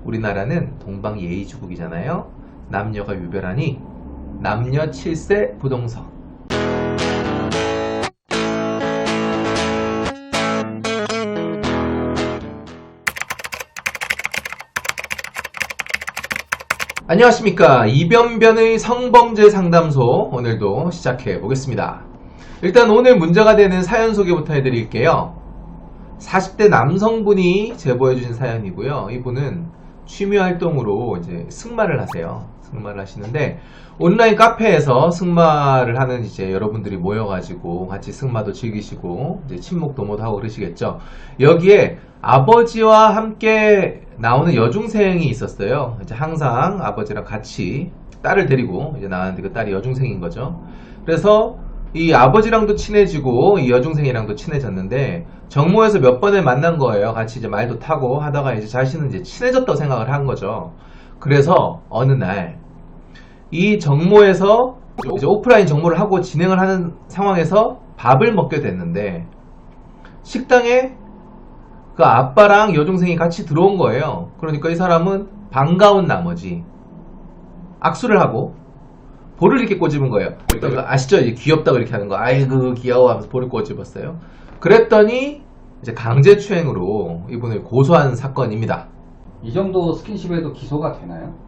우리나라는 동방예의주국이잖아요. 남녀가 유별하니 남녀 7세 부동석. 안녕하십니까. 이변변의 성범죄 상담소, 오늘도 시작해 보겠습니다. 일단 오늘 문제가 되는 사연 소개부터 해드릴게요. 40대 남성분이 제보해 주신 사연이고요. 이분은 취미 활동으로 이제 승마를 하세요. 승마를 하시는데 온라인 카페에서 승마를 하는 이제 여러분들이 모여가지고 같이 승마도 즐기시고 이제 친목 도모도 하고 그러시겠죠. 여기에 아버지와 함께 나오는 여중생이 있었어요. 이제 항상 아버지랑 같이 딸을 데리고 이제 나왔는데 그 딸이 여중생인 거죠. 그래서 이 아버지랑도 친해지고 이 여중생이랑도 친해졌는데 정모에서 몇 번을 만난 거예요. 같이 이제 말도 타고 하다가 이제 자신은 이제 친해졌다고 생각을 한 거죠. 그래서 어느 날 이 정모에서 이제 오프라인 정모를 하고 진행을 하는 상황에서 밥을 먹게 됐는데 식당에 그 아빠랑 여중생이 같이 들어온 거예요. 그러니까 이 사람은 반가운 나머지 악수를 하고 볼을 이렇게 꼬집은 거예요. 그러니까 아시죠? 귀엽다고 이렇게 하는 거. 아이고 귀여워 하면서 볼을 꼬집었어요. 그랬더니 이제 강제추행으로 이분을 고소한 사건입니다. 이 정도 스킨십에도 기소가 되나요?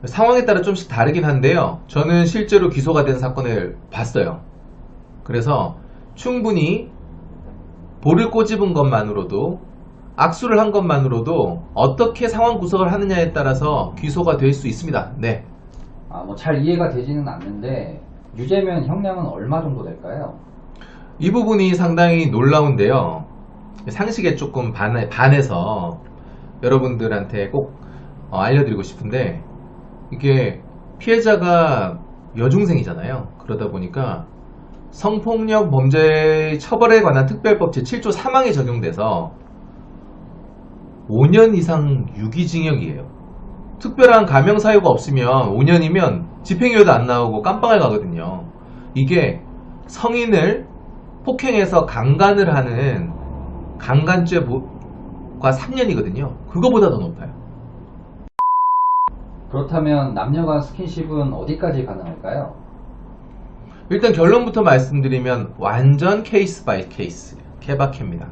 상황에 따라 좀씩 다르긴 한데요. 저는 실제로 기소가 된 사건을 봤어요. 그래서 충분히 볼을 꼬집은 것만으로도 악수를 한 것만으로도 어떻게 상황 구성을 하느냐에 따라서 기소가 될 수 있습니다. 네. 뭐 잘 이해가 되지는 않는데 유죄면 형량은 얼마 정도 될까요? 이 부분이 상당히 놀라운데요. 상식에 조금 반해서 여러분들한테 꼭 알려드리고 싶은데 이게 피해자가 여중생이잖아요. 그러다 보니까 성폭력 범죄 처벌에 관한 특별법 제7조 3항이 적용돼서 5년 이상 유기징역이에요. 특별한 감형 사유가 없으면 5년이면 집행유예도 안 나오고 깜빵을 가거든요. 이게 성인을 폭행해서 강간을 하는 강간죄가 3년이거든요. 그거보다 더 높아요. 그렇다면 남녀간 스킨십은 어디까지 가능할까요? 일단 결론부터 말씀드리면 완전 케이스 바이 케이스, 케바케입니다.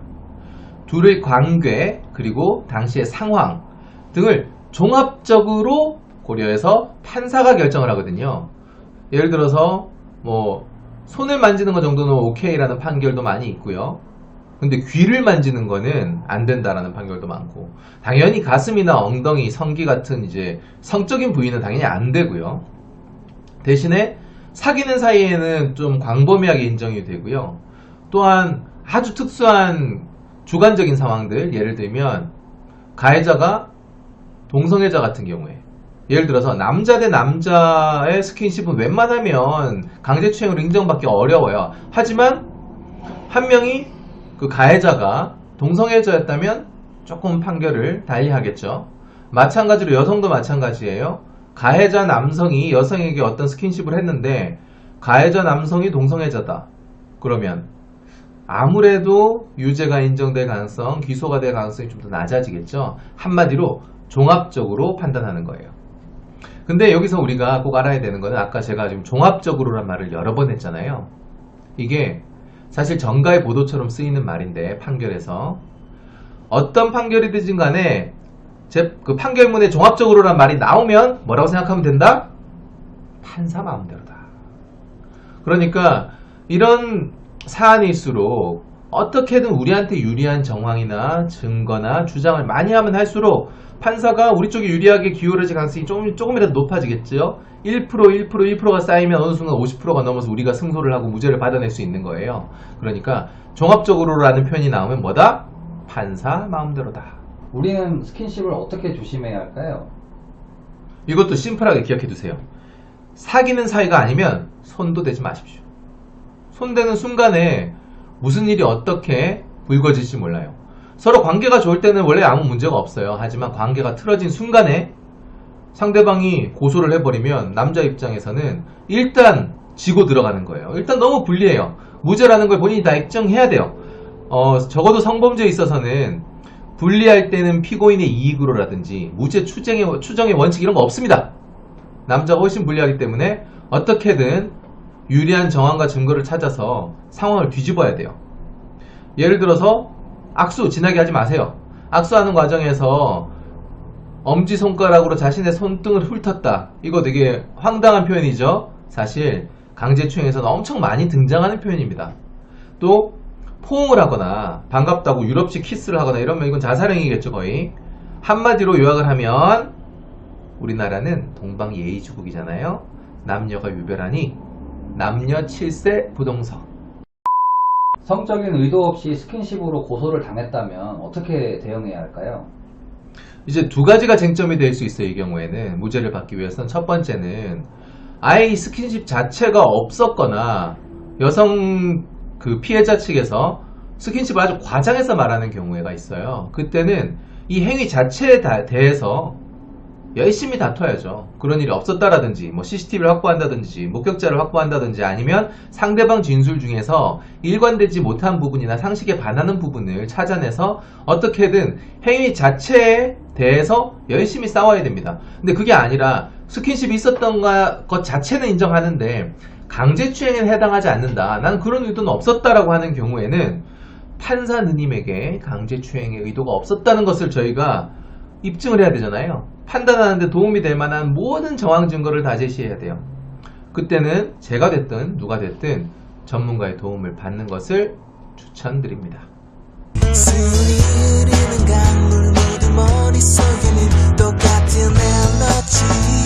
둘의 관계 그리고 당시의 상황 등을 종합적으로 고려해서 판사가 결정을 하거든요. 예를 들어서 뭐 손을 만지는 것 정도는 오케이라는 판결도 많이 있고요. 근데 귀를 만지는 거는 안 된다라는 판결도 많고, 당연히 가슴이나 엉덩이, 성기 같은 이제 성적인 부위는 당연히 안 되고요. 대신에 사귀는 사이에는 좀 광범위하게 인정이 되고요. 또한 아주 특수한 주관적인 상황들, 예를 들면 가해자가 동성애자 같은 경우에, 예를 들어서 남자 대 남자의 스킨십은 웬만하면 강제추행으로 인정받기 어려워요. 하지만 한 명이 그 가해자가 동성애자였다면 조금 판결을 달리하겠죠. 마찬가지로 여성도 마찬가지예요. 가해자 남성이 여성에게 어떤 스킨십을 했는데 가해자 남성이 동성애자다. 그러면 아무래도 유죄가 인정될 가능성, 기소가 될 가능성이 좀 더 낮아지겠죠. 한마디로 종합적으로 판단하는 거예요. 근데 여기서 우리가 꼭 알아야 되는 거는 아까 제가 지금 종합적으로란 말을 여러 번 했잖아요. 이게 사실 정가의 보도처럼 쓰이는 말인데 판결에서 어떤 판결이든 간에 그 판결문에 종합적으로란 말이 나오면 뭐라고 생각하면 된다? 판사 마음대로다. 그러니까 이런 사안일수록 어떻게든 우리한테 유리한 정황이나 증거나 주장을 많이 하면 할수록 판사가 우리 쪽에 유리하게 기울어질 가능성이 조금이라도 높아지겠죠. 1%가 쌓이면 어느 순간 50%가 넘어서 우리가 승소를 하고 무죄를 받아낼 수 있는 거예요. 그러니까 종합적으로라는 표현이 나오면 뭐다? 판사 마음대로다. 우리는 스킨십을 어떻게 조심해야 할까요? 이것도 심플하게 기억해 두세요. 사귀는 사이가 아니면 손도 대지 마십시오. 손대는 순간에 무슨 일이 어떻게 불거질지 몰라요. 서로 관계가 좋을 때는 원래 아무 문제가 없어요. 하지만 관계가 틀어진 순간에 상대방이 고소를 해버리면 남자 입장에서는 일단 지고 들어가는 거예요. 일단 너무 불리해요. 무죄라는 걸 본인이 다 입증해야 돼요. 적어도 성범죄에 있어서는 분리할 때는 피고인의 이익으로라든지 무죄 추정의 원칙 이런 거 없습니다. 남자가 훨씬 불리하기 때문에 어떻게든 유리한 정황과 증거를 찾아서 상황을 뒤집어야 돼요. 예를 들어서 악수 진하게 하지 마세요. 악수하는 과정에서 엄지손가락으로 자신의 손등을 훑었다. 이거 되게 황당한 표현이죠. 사실 강제추행에서는 엄청 많이 등장하는 표현입니다. 또 포옹을 하거나 반갑다고 유럽식 키스를 하거나 이러면 이건 자살행위겠죠 거의. 한마디로 요약을 하면 우리나라는 동방예의주국이잖아요. 남녀가 유별하니 남녀 7세 부동석. 성적인 의도 없이 스킨십으로 고소를 당했다면 어떻게 대응해야 할까요? 이제 두 가지가 쟁점이 될 수 있어요. 이 경우에는 무죄를 받기 위해서는 첫 번째는 아예 이 스킨십 자체가 없었거나 여성 그 피해자 측에서 스킨십을 아주 과장해서 말하는 경우가 있어요. 그때는 이 행위 자체에 대해서 열심히 다퉈야죠. 그런 일이 없었다라든지 뭐 CCTV를 확보한다든지 목격자를 확보한다든지 아니면 상대방 진술 중에서 일관되지 못한 부분이나 상식에 반하는 부분을 찾아내서 어떻게든 행위 자체에 대해서 열심히 싸워야 됩니다. 근데 그게 아니라 스킨십이 있었던 것 자체는 인정하는데 강제추행에 해당하지 않는다. 난 그런 의도는 없었다라고 하는 경우에는 판사 누님에게 강제추행의 의도가 없었다는 것을 저희가 입증을 해야 되잖아요. 판단하는데 도움이 될 만한 모든 정황 증거를 다 제시해야 돼요. 그때는 제가 됐든 누가 됐든 전문가의 도움을 받는 것을 추천드립니다. 순이 흐르는 강물 모두 머릿속에는 똑같은 멜로디